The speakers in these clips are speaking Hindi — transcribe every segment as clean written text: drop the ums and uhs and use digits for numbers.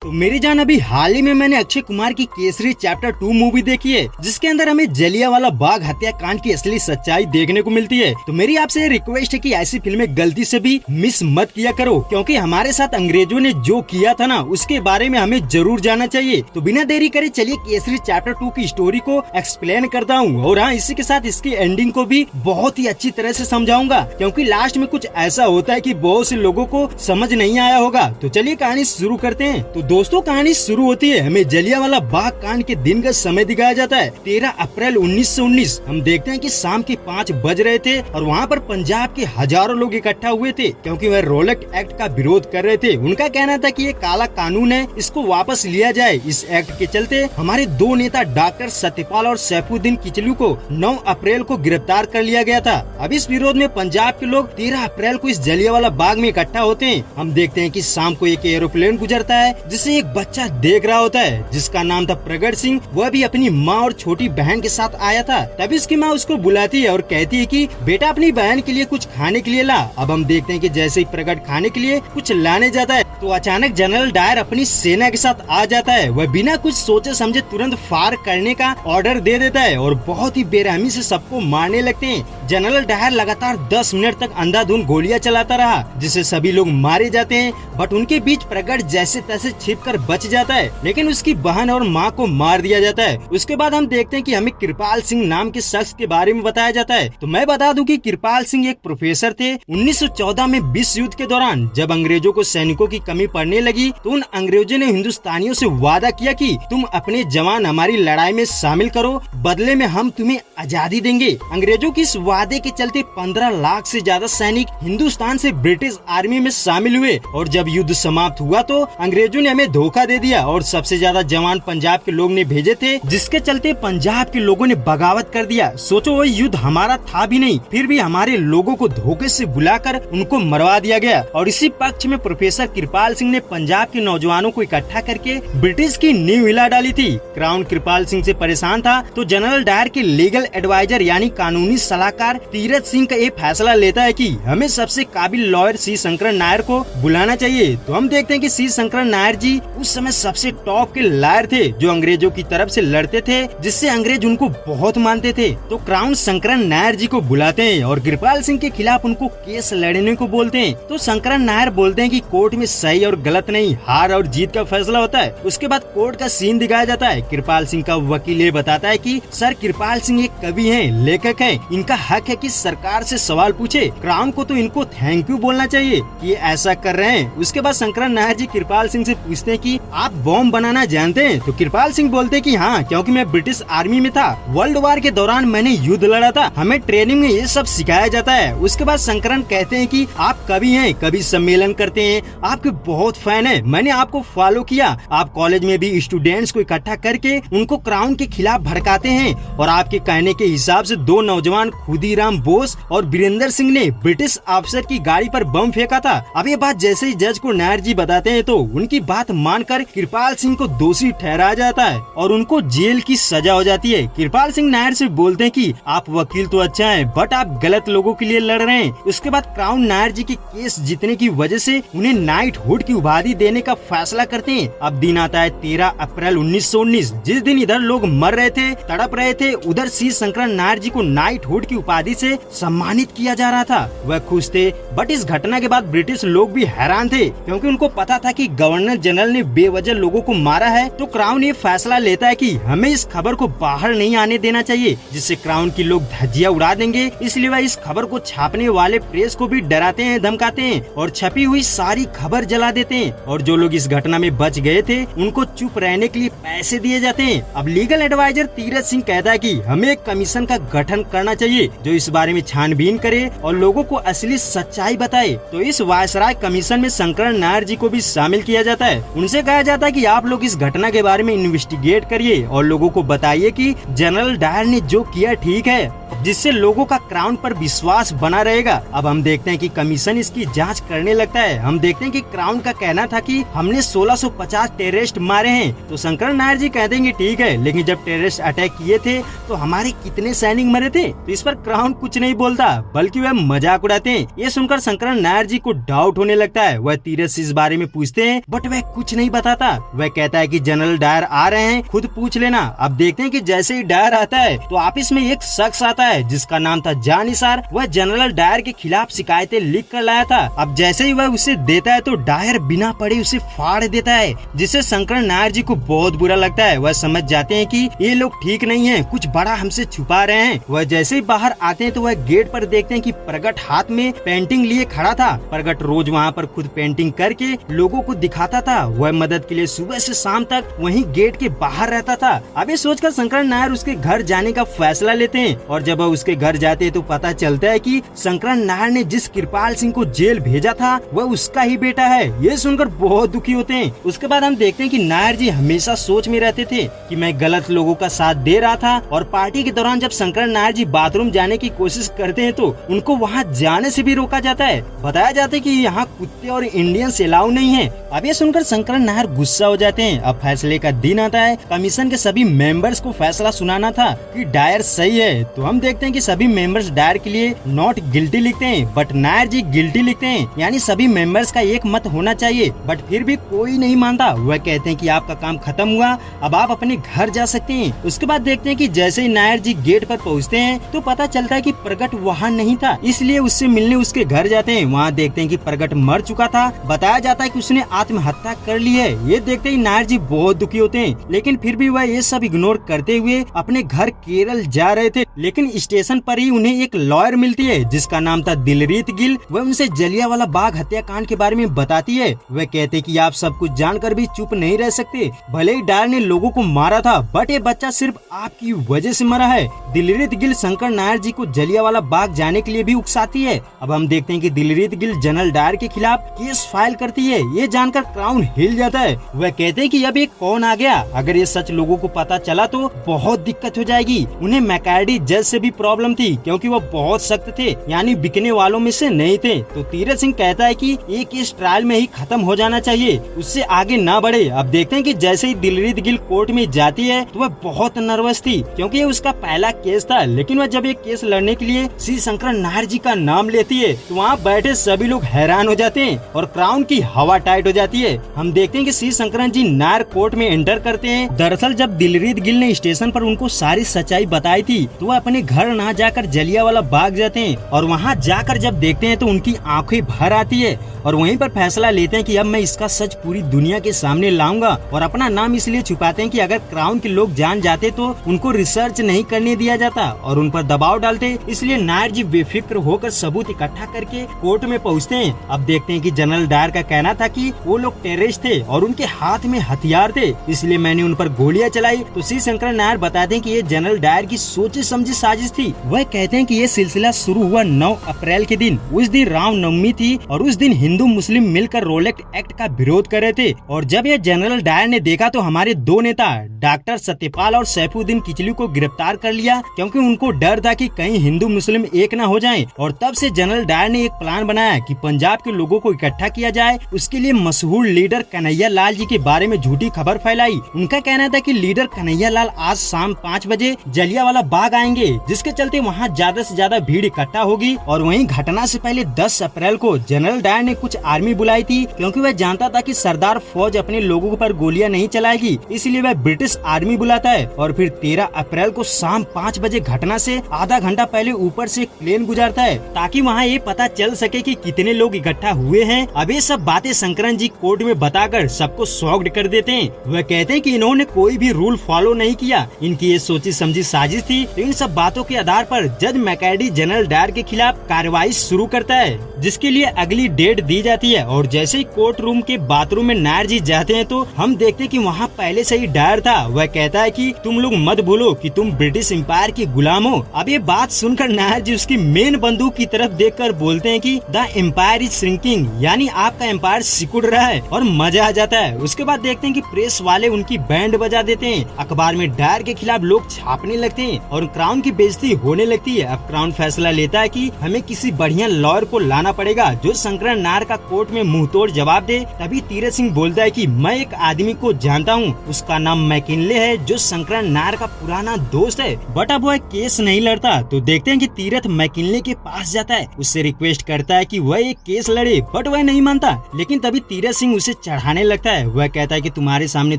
तो मेरी जान अभी हाल ही में मैंने अक्षय कुमार की केसरी चैप्टर 2 मूवी देखी है, जिसके अंदर हमें जलियांवाला बाग हत्याकांड की असली सच्चाई देखने को मिलती है। तो मेरी आपसे रिक्वेस्ट है कि ऐसी फिल्में गलती से भी मिस मत किया करो, क्योंकि हमारे साथ अंग्रेजों ने जो किया था ना, उसके बारे में हमें जरूर जानना चाहिए। तो बिना देरी करे चलिए केसरी चैप्टर 2 की स्टोरी को एक्सप्लेन करता हूँ, और हाँ, इसी के साथ इसकी एंडिंग को भी बहुत ही अच्छी तरह से समझाऊंगा, क्योंकि लास्ट में कुछ ऐसा होता है कि बहुत से लोगों को समझ नहीं आया होगा। तो चलिए कहानी शुरू करते हैं। तो दोस्तों, कहानी शुरू होती है, हमें जलियांवाला बाग कांड के दिन का समय दिखाया जाता है, 13 अप्रैल 1919। हम देखते हैं कि शाम के 5 बज रहे थे और वहाँ पर पंजाब के हजारों लोग इकट्ठा हुए थे, क्योंकि वह रोलक एक्ट का विरोध कर रहे थे। उनका कहना था कि ये काला कानून है, इसको वापस लिया जाए। इस एक्ट के चलते हमारे दो नेता डॉक्टर सत्यपाल और सैफुद्दीन किचलू को 9 अप्रैल को गिरफ्तार कर लिया गया था। अब इस विरोध में पंजाब के लोग 13 अप्रैल को इस जलियांवाला बाग में इकट्ठा होते हैं। हम देखते हैं कि शाम को एक एरोप्लेन गुजरता है, जिसे एक बच्चा देख रहा होता है, जिसका नाम था प्रगट सिंह। वह भी अपनी माँ और छोटी बहन के साथ आया था। तभी उसकी माँ उसको बुलाती है और कहती है कि बेटा अपनी बहन के लिए कुछ खाने के लिए ला। अब हम देखते हैं कि जैसे ही प्रगट खाने के लिए कुछ लाने जाता है, तो अचानक जनरल डायर अपनी सेना के साथ आ जाता है। वह बिना कुछ सोचे समझे तुरंत फायर करने का ऑर्डर दे देता है और बहुत ही बेरहमी से सबको मारने लगते हैं। जनरल डायर लगातार 10 मिनट तक अंधाधुंध गोलियां चलाता रहा, जिससे सभी लोग मारे जाते हैं, बट उनके बीच प्रगट जैसे तैसे छिपकर बच जाता है, लेकिन उसकी बहन और माँ को मार दिया जाता है। उसके बाद हम देखते हैं कि हमें कृपाल सिंह नाम के शख्स के बारे में बताया जाता है। तो मैं बता दूं कि कृपाल सिंह एक प्रोफेसर थे। 1914 में विश्व युद्ध के दौरान जब अंग्रेजों को सैनिकों की कमी पड़ने लगी, तो उन अंग्रेजों ने हिंदुस्तानियों से वादा किया कि तुम अपने जवान हमारी लड़ाई में शामिल करो, बदले में हम तुम्हें आजादी देंगे। अंग्रेजों की इस वादे के चलते 15 लाख से ज्यादा सैनिक हिंदुस्तान से ब्रिटिश आर्मी में शामिल हुए, और जब युद्ध समाप्त हुआ तो अंग्रेजों ने हमें धोखा दे दिया और सबसे ज्यादा जवान पंजाब के लोग ने भेजे थे, जिसके चलते पंजाब के लोगों ने बगावत कर दिया। सोचो, वो युद्ध हमारा था भी नहीं, फिर भी हमारे लोगों को धोखे से बुलाकर उनको मरवा दिया गया। और इसी पक्ष में प्रोफेसर कृपाल सिंह ने पंजाब के नौजवानों को इकट्ठा करके ब्रिटिश की नींव हिला डाली थी। क्राउन कृपाल सिंह से परेशान था, तो जनरल डायर के लीगल एडवाइजर यानी कानूनी सलाहकार तीरथ सिंह का ये फैसला लेता है कि हमें सबसे काबिल लॉयर सी शंकर नायर को बुलाना चाहिए। तो हम देखते हैं कि सी शंकर नायर जी उस समय सबसे टॉप के लॉयर थे, जो अंग्रेजों की तरफ से लड़ते थे, जिससे अंग्रेज उनको बहुत मानते थे। तो क्राउन शंकर नायर जी को बुलाते हैं और कृपाल सिंह के खिलाफ उनको केस लड़ने को बोलते हैं। तो शंकर नायर बोलते हैं कि कोर्ट में सही और गलत नहीं, हार और जीत का फैसला होता है। उसके बाद कोर्ट का सीन दिखाया जाता है। कृपाल सिंह का वकील ये बताता है कि सर, कृपाल सिंह एक कवि हैं, लेखक हैं, इनका हक है कि सरकार से सवाल पूछे। क्राउन को तो इनको थैंक यू बोलना चाहिए कि ये ऐसा कर रहे हैं। उसके बाद शंकर नायर जी कृपाल सिंह से पूछते हैं कि आप बॉम्ब बनाना जानते हैं? तो कृपाल सिंह बोलते हैं कि हाँ, क्योंकि मैं ब्रिटिश आर्मी में था, वर्ल्ड वार के दौरान मैंने युद्ध लड़ा था, हमें ट्रेनिंग में ये सब सिखाया जाता है। उसके बाद शंकरन कहते हैं कि आप कवि हैं, कवि सम्मेलन करते हैं, आपके बहुत फैन है, मैंने आपको फॉलो किया। आप कॉलेज में भी स्टूडेंट्स को इकट्ठा करके उनको क्राउन के खिलाफ भड़काते हैं, और आपके कहने के हिसाब से 2 नौजवान खुदीराम बोस और वीरेंद्र सिंह ने ब्रिटिश ऑफिसर की गाड़ी पर बम फेंका था। अब ये बात जैसे ही जज को नायर जी बताते हैं, तो उनकी बात मानकर कृपाल सिंह को दोषी ठहराया जाता है और उनको जेल की सजा हो जाती है। कृपाल सिंह नायर से बोलते हैं कि आप वकील तो अच्छा है, बट आप गलत लोगों के लिए लड़ रहे हैं। उसके बाद क्राउन नायर जी के केस जीतने की वजह से उन्हें नाइट हुड की उपाधि देने का फैसला करते हैं। अब दिन आता है 13 अप्रैल 1919, जिस दिन इधर लोग मर रहे थे, तड़प रहे थे, उधर सी शंकर नायर जी को नाइट हुड की उपाधि से सम्मानित किया जा रहा था। वह खुश थे, बट इस घटना के बाद ब्रिटिश लोग भी हैरान थे, क्योंकि उनको पता था कि गवर्नर जनरल ने बेवजह लोगों को मारा है। तो क्राउन ये फैसला लेता है कि हमें इस खबर को बाहर नहीं आने देना चाहिए, जिससे क्राउन की लोग धज्जियां उड़ा देंगे। इसलिए वह इस खबर को छापने वाले प्रेस को भी डराते हैं, धमकाते हैं और छपी हुई सारी खबर जला देते हैं। और जो लोग इस घटना में बच गए थे, उनको चुप रहने के लिए पैसे दिए जाते हैं। अब लीगल एडवाइजर तीरथ सिंह कहता है कि हमें एक कमीशन का गठन करना चाहिए, जो इस बारे में छानबीन करे और लोगों को असली सच्चाई बताए। तो इस वायसराय कमीशन में शंकर नायर जी को भी शामिल किया जाता है। उनसे कहा जाता है कि आप लोग इस घटना के बारे में इन्वेस्टिगेट करिए और लोगों को बताइए कि जनरल डायर ने जो किया ठीक है, जिससे लोगों का क्राउन पर विश्वास बना रहेगा। अब हम देखते हैं कि कमीशन इसकी जांच करने लगता है। हम देखते हैं कि क्राउन का कहना था कि हमने 1650 टेररिस्ट मारे हैं। तो शंकर नायर जी कहते हैं कि ठीक है, लेकिन जब टेररिस्ट अटैक किए थे तो हमारे कितने सैनिक मरे थे? तो इस पर क्राउन कुछ नहीं बोलता बल्कि वह मजाक उड़ाते हैं। ये सुनकर शंकरन नायर जी को डाउट होने लगता है। वह तीरथ से इस बारे में पूछते हैं बट वह कुछ नहीं बताता। वह कहता है कि जनरल डायर आ रहे हैं, खुद पूछ लेना। अब देखते हैं कि जैसे ही डायर आता है तो ऑफिस में एक शख्स आता है जिसका नाम था जॉन निसार। वह जनरल डायर के खिलाफ शिकायतें लिख कर लाया था। अब जैसे ही वह उसे देता है तो डायर बिना पढ़े उसे फाड़ देता है, जिससे शंकरन नायर जी को बहुत बुरा लगता है। वह समझ जाते हैं कि ये लोग ठीक नहीं है, कुछ बड़ा हमसे छुपा रहे हैं। वह जैसे ही बाहर आते हैं तो वह गेट पर देखते हैं कि प्रगट हाथ में पेंटिंग लिए खड़ा था। प्रगट रोज वहाँ पर खुद पेंटिंग करके लोगों को दिखाता था। वह मदद के लिए सुबह से शाम तक वहीं गेट के बाहर रहता था। अब ये सोचकर शंकरन नायर उसके घर जाने का फैसला लेते हैं और जब वह उसके घर जाते हैं तो पता चलता है कि शंकरन नायर ने जिस कृपाल सिंह को जेल भेजा था वह उसका ही बेटा है। ये सुनकर बहुत दुखी होते हैं। उसके बाद हम देखते हैं कि नायर जी हमेशा सोच में रहते थे कि मैं गलत लोगों का साथ दे रहा था और पार्टी के दौरान जब शंकरन नायर जी बाथरूम जाने की कोशिश करते हैं तो उनको वहाँ जाने से भी रोका जाता है। बताया जाता है कि यहाँ कुत्ते और इंडियंस अलाउ नहीं है। अब ये सुनकर शंकरन नायर गुस्सा हो जाते हैं। अब फैसले का दिन आता है। कमीशन के सभी मेंबर्स को फैसला सुनाना था कि डायर सही है। तो हम देखते हैं कि सभी मेंबर्स डायर के लिए नॉट गिल्टी लिखते हैं बट नायर जी गिल्टी लिखते हैं, यानी सभी मेंबर्स का एक मत होना चाहिए। बट फिर भी कोई नहीं मानता। वह कहते हैं कि आपका काम खत्म हुआ, अब आप अपने घर जा सकते हैं। उसके बाद देखते हैं कि जैसे ही नायर जी गेट पर पहुंचते हैं तो पता चलता है कि प्रगट वहाँ नहीं था, इसलिए उससे मिलने उसके घर जाते हैं। वहाँ देखते हैं कि प्रगट मर चुका था। बताया जाता है कि उसने आत्महत्या कर ली है। ये देखते ही नायर जी बहुत दुखी होते हैं, लेकिन फिर भी वह ये सब इग्नोर करते हुए अपने घर केरल जा रहे थे। लेकिन स्टेशन पर ही उन्हें एक लॉयर मिलती है जिसका नाम था दिलरीत गिल। वह उनसे जलियांवाला बाग हत्याकांड के बारे में बताती है। वह कहते कि आप सब कुछ जानकर भी चुप नहीं रह सकते। भले ही डायर ने लोगों को मारा था बट ये बच्चा सिर्फ आपकी वजह से मरा है। दिलरीत गिल शंकर नायर जी को जलियांवाला बाग जाने के लिए भी उकसाती है। अब हम देखते हैं कि दिलरीत गिल जनरल डायर के खिलाफ केस फाइल करती है। ये जानकर क्राउन हिल जाता है। वह कहते हैं कि अब ये कौन आ गया, अगर ये सच लोगों को पता चला तो बहुत दिक्कत हो जाएगी। उन्हें मैकर्डी जज से भी प्रॉब्लम थी क्योंकि वो बहुत सख्त थे, यानी बिकने वालों में से नहीं थे। तो तीरथ सिंह कहता है कि ये केस ट्रायल में ही खत्म हो जाना चाहिए, उससे आगे ना बढ़े। अब देखते हैं कि जैसे ही दिलरीत गिल कोर्ट में जाती है तो वह बहुत नर्वस थी क्योंकि ये उसका पहला केस था। लेकिन वह जब ये केस लड़ने के लिए श्री शंकर नायर जी का नाम लेती है तो वहाँ बैठे सभी लोग हैरान हो जाते हैं और क्राउन की हवा टाइट हो जाती है। हम देखते हैं कि श्री शंकरन जी नायर कोर्ट में एंटर करते हैं। दरअसल जब दिलरीत गिल ने स्टेशन पर उनको सारी सच्चाई बताई थी तो वह अपने घर ना जाकर जलियांवाला बाग जाते हैं और वहाँ जाकर जब देखते हैं तो उनकी आंखें भर आती है और वहीं पर फैसला लेते हैं कि अब मैं इसका सच पूरी दुनिया के सामने लाऊंगा। और अपना नाम इसलिए छुपाते हैं कि अगर क्राउन के लोग जान जाते तो उनको रिसर्च नहीं करने दिया जाता और उन पर दबाव डालते। इसलिए नायर जी बेफिक्र होकर सबूत इकट्ठा करके कोर्ट में पहुंचते हैं। अब देखते हैं कि जनरल डायर का कहना था कि वो लोग टेररिस्ट थे और उनके हाथ में हथियार थे, इसलिए मैंने उन पर गोलियां चलाई। तो श्री शंकर नायर बताते हैं कि ये जनरल डायर की सोची समझी साजिश थी। वह कहते हैं कि ये सिलसिला शुरू हुआ 9 अप्रैल के दिन। उस दिन रामनवमी थी और उस दिन हिंदू मुस्लिम मिलकर रोलेक्ट एक्ट का विरोध कर रहे थे। और जब ये जनरल डायर ने देखा तो हमारे दो नेता डॉक्टर सत्यपाल और सैफुद्दीन किचलू को गिरफ्तार कर लिया क्योंकि उनको डर था कि कहीं हिंदू मुस्लिम एक न हो जाएं। और तब से जनरल डायर ने एक प्लान बनाया कि पंजाब के लोगों को इकट्ठा किया जाए। उसके लिए मशहूर लीडर कन्हैया लाल जी के बारे में झूठी खबर फैलाई। उनका कहना था कि लीडर कन्हैया लाल आज शाम 5 बजे जलियांवाला बाग आएंगे, जिसके चलते वहाँ ज्यादा से ज्यादा भीड़ इकट्ठा होगी। और वहीं घटना से पहले 10 अप्रैल को जनरल डायर ने कुछ आर्मी बुलाई थी क्योंकि वह जानता था कि सरदार फौज अपने लोगों पर गोलियां नहीं चलाएगी, इसलिए वह ब्रिटिश आर्मी बुलाता है। और फिर 13 अप्रैल को शाम 5 बजे घटना से आधा घंटा पहले ऊपर से प्लेन गुजरता है ताकि वहाँ ये पता चल सके कि कितने लोग इकट्ठा हुए हैं। अब ये सब बातें शंकरन जी कोर्ट में बताकर सबको शॉक्ड कर देते हैं। वह कहते हैं कि इन्होंने कोई भी रूल फॉलो नहीं किया, इनकी ये सोची समझी साजिश थी। तो इन सब बातों के आधार पर जज मैकर्डी जनरल डायर के खिलाफ कार्रवाई शुरू करता है, जिसके लिए अगली डेट दी जाती है। और जैसे ही कोर्ट रूम के बाथरूम में नायर जी जाते हैं तो हम देखते हैं कि वहाँ पहले से ही डायर था। वह कहता है कि तुम लोग मत भूलो कि तुम ब्रिटिश एम्पायर के गुलाम हो। अब ये बात सुनकर नायर जी उसकी मेन बंदूक की तरफ देखकर बोलते हैं कि द एम्पायर इज श्रिंकिंग, यानी आपका एम्पायर सिकुड़ रहा है, और मजा आ जाता है। उसके बाद देखते हैं कि प्रेस वाले उनकी बैंड बजा देते हैं। अखबार में डायर के खिलाफ लोग छापने लगते हैं और क्राउन की बेइज्जती होने लगती है। अब क्राउन फैसला लेता है कि हमें किसी बढ़िया लॉयर को लाना पड़ेगा जो शंकर नायर का कोर्ट में मुंह तोड़ जवाब दे। तभी तीरथ सिंह बोलता है कि मैं एक आदमी को जानता हूँ, उसका नाम मैकिनले है, जो शंकर नायर का पुराना दोस्त है। बट अब वह केस नहीं लड़ता। तो देखते हैं कि तीरथ मैकिनले के पास जाता है, उससे रिक्वेस्ट करता है कि वह एक केस लड़े, बट वह नहीं मानता। लेकिन तभी तीरथ सिंह उसे चढ़ाने लगता है। वह कहता है कि तुम्हारे सामने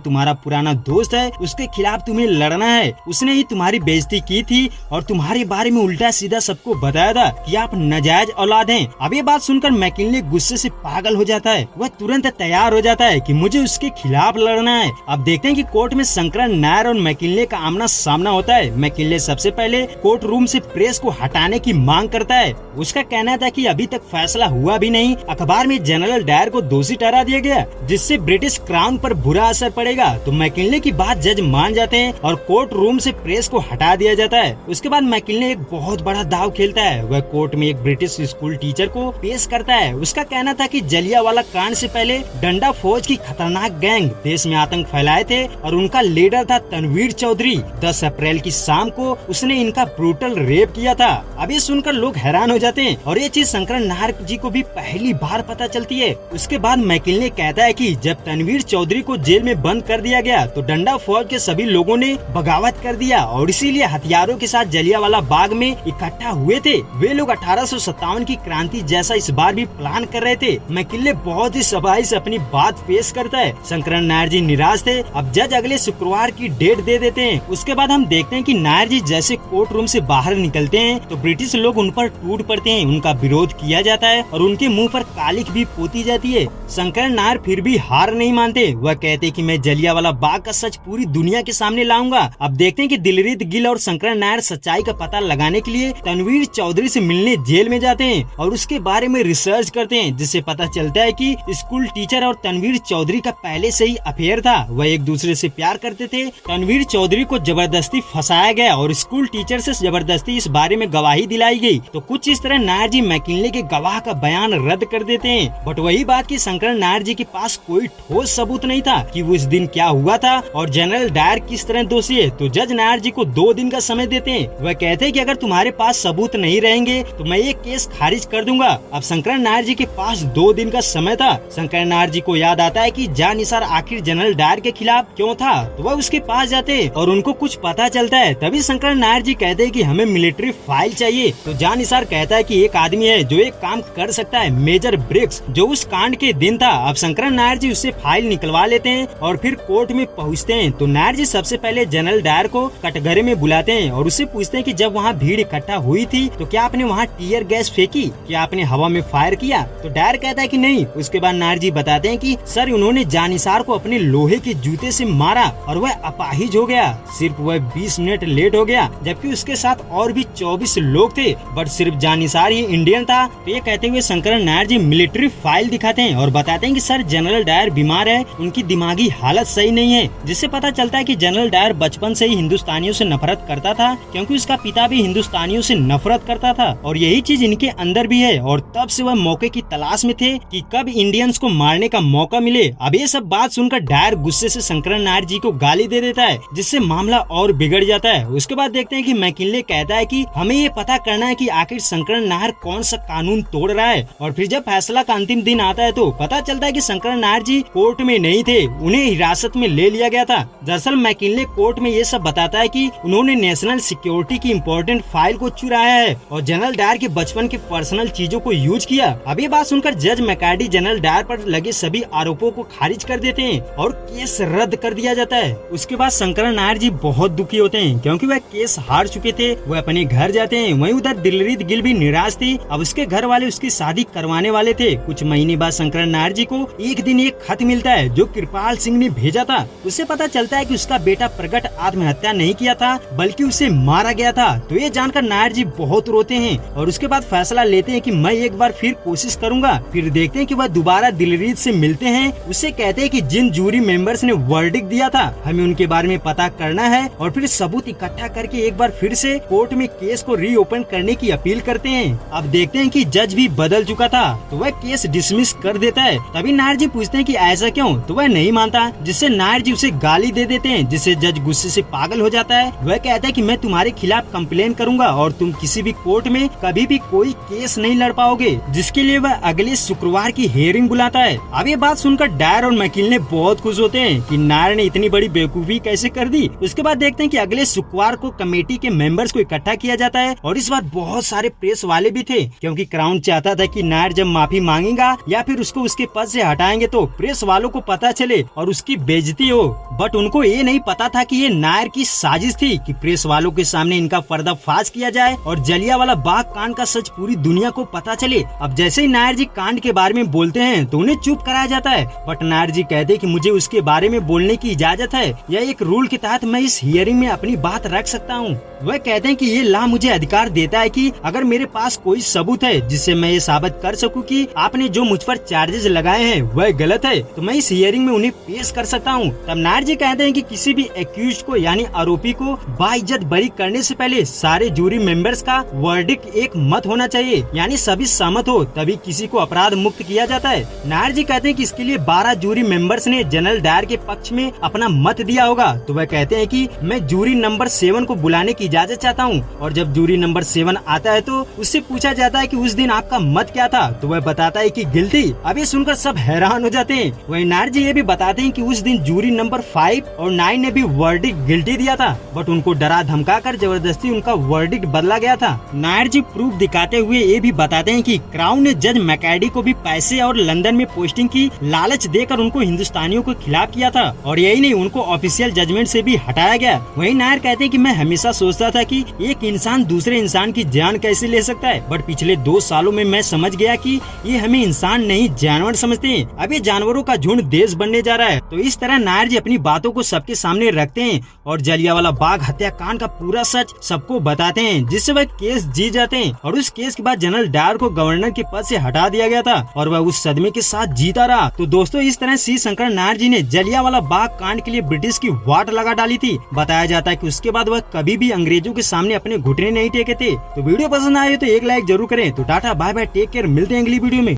तुम्हारा पुराना दोस्त है, उसके खिलाफ तुम्हें लड़ना है, उसने ही तुम्हारी बेइज्जती की थी और तुम्हारे बारे में उल्टा सीधा सबको बताया था कि आप नाजायज औलाद हैं। अब ये बात सुनकर मैकिनले गुस्से से पागल हो जाता है। वह तुरंत तैयार हो जाता है कि मुझे उसके खिलाफ लड़ना है। अब देखते हैं कि कोर्ट में शंकरन नायर और मैकिनले का आमना सामना होता है। मैकिनले सबसे पहले कोर्ट रूम से प्रेस को हटाने की मांग करता है। उसका कहना था कि अभी तक फैसला हुआ भी नहीं, अखबार में जनरल डायर को दोषी ठहरा दिया गया, जिससे ब्रिटिश क्राउन पर बुरा असर पड़ेगा। तो मैकिनले की बात जज मान जाते हैं और कोर्ट रूम से प्रेस को हटा दिया जाता है। उसके बाद मैकिनले एक बहुत बड़ा दाव खेलता है। वह कोर्ट में एक ब्रिटिश स्कूल टीचर को पेश करता है। उसका कहना था कि जलियांवाला कांड से पहले डंडा फौज की खतरनाक गैंग देश में आतंक फैलाए थे और उनका लीडर था तनवीर चौधरी। 10 अप्रैल की शाम को उसने इनका ब्रूटल रेप किया था। अब ये सुनकर लोग हैरान हो जाते हैं और ये चीज शंकरन नायर जी को भी पहली बार पता चलती है। उसके बाद मैकिनले कहता है कि जब तनवीर चौधरी को जेल में बंद कर दिया गया तो डंडा फौज के सभी लोगों ने बगावत कर दिया और इसीलिए हथियारों के साथ जलियांवाला बाग में इकट्ठा हुए थे। वे लोग 1857 की क्रांति जैसा इस बार भी प्लान कर रहे थे। मैकिनले बहुत ही सफाई से अपनी बात पेश करता है। शंकरन नायर जी निराश थे। अब जज अगले शुक्रवार की डेट दे देते हैं। उसके बाद हम देखते हैं कि नायर जी जैसे कोर्ट रूम से बाहर निकलते हैं तो ब्रिटिश लोग उन पर टूट पड़ते हैं, उनका विरोध किया जाता है और उनके मुंह पर कालिख भी पोती जाती है। शंकरन नायर फिर भी हार नहीं मानते। वह कहते कि मैं जलियांवाला बाग का सच पूरी दुनिया के सामने लाऊंगा। अब देखते हैं कि दिलजीत गिल और शंकरन नायर सच्चाई का पता लगाने के लिए तनवीर चौधरी से मिलने जेल में जाते हैं और उसके बारे में रिसर्च करते हैं, जिससे पता चलता है कि स्कूल टीचर और तनवीर चौधरी का पहले से ही अफेयर था। वह एक दूसरे से प्यार करते थे। तनवीर चौधरी को जबरदस्ती फंसाया गया और स्कूल टीचर से जबरदस्ती इस बारे में गवाही दिलाई गई। तो कुछ इस तरह नायर जी मैकिनले के गवाह का बयान रद्द कर देते हैं। बट वही बात कि शंकरन नायर जी के पास कोई ठोस सबूत नहीं था कि वो इस दिन क्या हुआ था और जनरल डायर किस तरह दोषी है। तो जज नायर जी को 2 दिन का समय देते हैं। वह कहते हैं कि अगर तुम्हारे पास सबूत नहीं रहेंगे तो मैं ये केस खारिज कर दूंगा। अब शंकरन नायर जी के पास 2 दिन का समय था। शंकरन नायर जी को याद आता है कि जानिसार आखिर जनरल डायर के खिलाफ क्यों था, तो वह उसके पास जाते हैं और उनको कुछ पता चलता है। तभी शंकरन नायर जी कहते हैं कि हमें मिलिट्री फाइल चाहिए। तो जानिसार कहता है कि एक आदमी है जो एक काम कर सकता है, मेजर ब्रिक्स, जो उस कांड के दिन था। अब शंकरन नायर जी उससे फाइल निकलवा लेते हैं और फिर कोर्ट में पहुंचते हैं। तो नायर जी सबसे पहले जनरल डायर को कटघरे में बुलाते हैं और उससे पूछते हैं कि जब वहाँ भीड़ इकट्ठा हुई थी तो क्या आपने वहाँ टीयर गैस फेंकी, क्या आपने हवा में फायर किया? तो डायर कहता है कि नहीं। उसके बाद नायर जी बताते हैं कि सर उन्होंने जानिसार को अपने लोहे के जूते से मारा और वह अपाहिज हो गया। सिर्फ वह 20 मिनट लेट हो गया, जबकि उसके साथ और भी 24 लोग थे, बट सिर्फ जानिसार ही इंडियन था। तो ये कहते हुए शंकरन नायर जी मिलिट्री फाइल दिखाते हैं और बताते हैं कि सर जनरल डायर बीमार है, उनकी दिमागी हालत सही नहीं है। जिससे पता चलता है कि जनरल डायर बचपन से ही हिंदुस्तानियों से नफरत करता था, क्योंकि उसका पिता भी हिंदुस्तानियों से नफरत करता था और यही चीज इनके अंदर भी है। और तब से वह मौके की तलाश में थे कि कब इंडियंस को मारने का मौका मिले। अब ये सब बात सुनकर डायर गुस्से से शंकरन नायर जी को गाली दे देता है, जिससे मामला और बिगड़ जाता है। उसके बाद देखते हैं कि मैकिनले कहता है कि हमें ये पता करना है कि आखिर शंकरन नायर कौन सा कानून तोड़ रहा है। और फिर जब फैसला का अंतिम दिन आता है तो पता चलता है कि शंकरन नायर जी कोर्ट में नहीं थे, उन्हें हिरासत में ले लिया गया था। दरअसल मैकिनले कोर्ट में ये सब बताता है कि उन्होंने नेशनल सिक्योरिटी की इम्पोर्टेंट फाइल को चुराया है और जनरल डायर के बचपन के पर्सनल चीजों को यूज किया। अब ये बात सुनकर जज मैकार्डी जनरल डायर पर लगे सभी आरोपों को खारिज कर देते हैं और केस रद्द कर दिया जाता है। उसके बाद शंकरन नायर जी बहुत दुखी होते हैं, क्योंकि वह केस हार चुके थे। वह अपने घर जाते हैं। वहीं उधर दिलजीत गिल भी निराश थी। अब उसके घर वाले उसकी शादी करवाने वाले थे। कुछ महीने बाद शंकरन नायर जी को एक दिन एक खत मिलता है जो कृपाल सिंह ने भेजा था। उससे पता चलता है कि उसका बेटा प्रगट आत्महत्या नहीं किया था, बल्कि उसे मारा गया था। तो ये जानकर नायर जी बहुत रोते हैं और उसके बाद फैसला लेते हैं कि मैं एक बार फिर कोशिश करूंगा। फिर देखते हैं कि वह दोबारा दिलजीत से मिलते हैं। उससे कहते हैं कि जिन जूरी मेंबर्स ने वर्डिक्ट दिया था हमें उनके बारे में पता करना है और फिर सबूत इकट्ठा करके एक बार फिर से कोर्ट में केस को रीओपन करने की अपील करते हैं। अब देखते हैं कि जज भी बदल चुका था, तो वह केस डिसमिस कर देता है। तभी नायर जी पूछते हैं कि ऐसा क्यों, तो वह नहीं मानता, जिससे नायर जी उसे गाली दे देते हैं, जिससे जज गुस्से से पागल हो जाता है। वह कहता है कि मैं तुम्हारे खिलाफ कंप्लेन करूंगा और तुम किसी भी कोर्ट में कभी भी कोई केस नहीं लड़ पाओगे, जिसके लिए वह अगले शुक्रवार की हियरिंग बुलाता है। अब ये बात सुनकर डायर और मैकिनले बहुत खुश होते हैं कि नायर ने इतनी बड़ी बेवकूफी कैसे कर दी। उसके बाद देखते हैं कि अगले शुक्रवार को कमेटी के मेंबर्स को इकट्ठा किया जाता है और इस बार बहुत सारे प्रेस वाले भी थे, क्योंकि क्राउन चाहता था कि नायर जब माफी मांगेगा या फिर उसको उसके पद से हटाएंगे तो प्रेस वालों को पता चले और उसकी बेइज्जती हो। बट उनको ये नहीं पता था कि ये नायर की साजिश थी कि प्रेस वालों के सामने इनका पर्दाफाश किया जाए और जलियांवाला बाग कांड का सच पूरी दुनिया को पता चले। अब जैसे ही नायर जी कांड के बारे में बोलते हैं तो उन्हें चुप कराया जाता है, बट नायर जी कहते हैं कि मुझे उसके बारे में बोलने की इजाजत है, यह एक रूल के तहत मैं इस हियरिंग में अपनी बात रख सकता हूँ। वह कहते हैं कि ये लॉ मुझे अधिकार देता है कि अगर मेरे पास कोई सबूत है जिससे मैं ये साबित कर सकूं कि आपने जो मुझ पर चार्जेस लगाए हैं वह गलत है, तो मैं इस हियरिंग में उन्हें पेश कर सकता हूं। तब नायर जी कहते हैं कि किसी भी एक्यूज्ड को यानी आरोपी को बाइज्जत बरी करने से पहले सारे जूरी मेंबर्स का वर्डिक्ट एक मत होना चाहिए, यानी सभी सहमत हो तभी किसी को अपराध मुक्त किया जाता है। नायर जी कहते हैं कि इसके लिए 12 जूरी मेंबर्स ने जनरल डायर के पक्ष में अपना मत दिया होगा। तो वह कहते हैं कि मैं जूरी नंबर 7 को बुलाने की इजाजत चाहता हूँ, और जब जूरी नंबर 7 आता है तो उससे पूछा जाता है कि उस दिन आपका मत क्या था, तो वह बताता है कि गिल्टी। अब ये सुनकर सब हैरान हो जाते हैं। वही नायर जी ये भी बताते हैं कि उस दिन जूरी नंबर 5 और 9 ने भी वर्डिक्ट गिल्टी दिया था, बट उनको डरा धमका कर जबरदस्ती उनका वर्डिक्ट बदला गया था। नायर जी प्रूफ दिखाते हुए ये भी बताते हैं कि क्राउन ने जज मैकैडी को भी पैसे और लंदन में पोस्टिंग की लालच देकर उनको हिंदुस्तानियों के खिलाफ किया था, और यही नहीं उनको ऑफिशियल जजमेंट से भी हटाया गया। वही नायर कहते हैं कि मैं हमेशा सोचता था कि एक इंसान दूसरे इंसान की जान कैसे ले सकता है, बट पिछले 2 सालों में मैं समझ गया कि ये हमें इंसान नहीं जानवर समझते हैं। अब ये जानवरों का झुंड देश बनने जा रहा है। तो इस तरह नायर जी अपनी बातों को सबके सामने रखते हैं और जलियांवाला बाग हत्याकांड का पूरा सच सबको बताते हैं, जिससे वह केस जीत जाते हैं। और उस केस के बाद जनरल डायर को गवर्नर के पद से हटा दिया गया था और वह उस सदमे के साथ जीता रहा। तो दोस्तों इस तरह सी शंकर नायर जी ने जलियांवाला बाग कांड के लिए ब्रिटिश की वाट लगा डाली थी। बताया जाता है कि उसके बाद वह कभी भी अंग्रेजों के सामने अपने घुटने नहीं टेके थे। तो वीडियो पसंद आए तो एक लाइक जरूर करें। तो tata bye bye, take care, मिलते हैं अगली वीडियो में।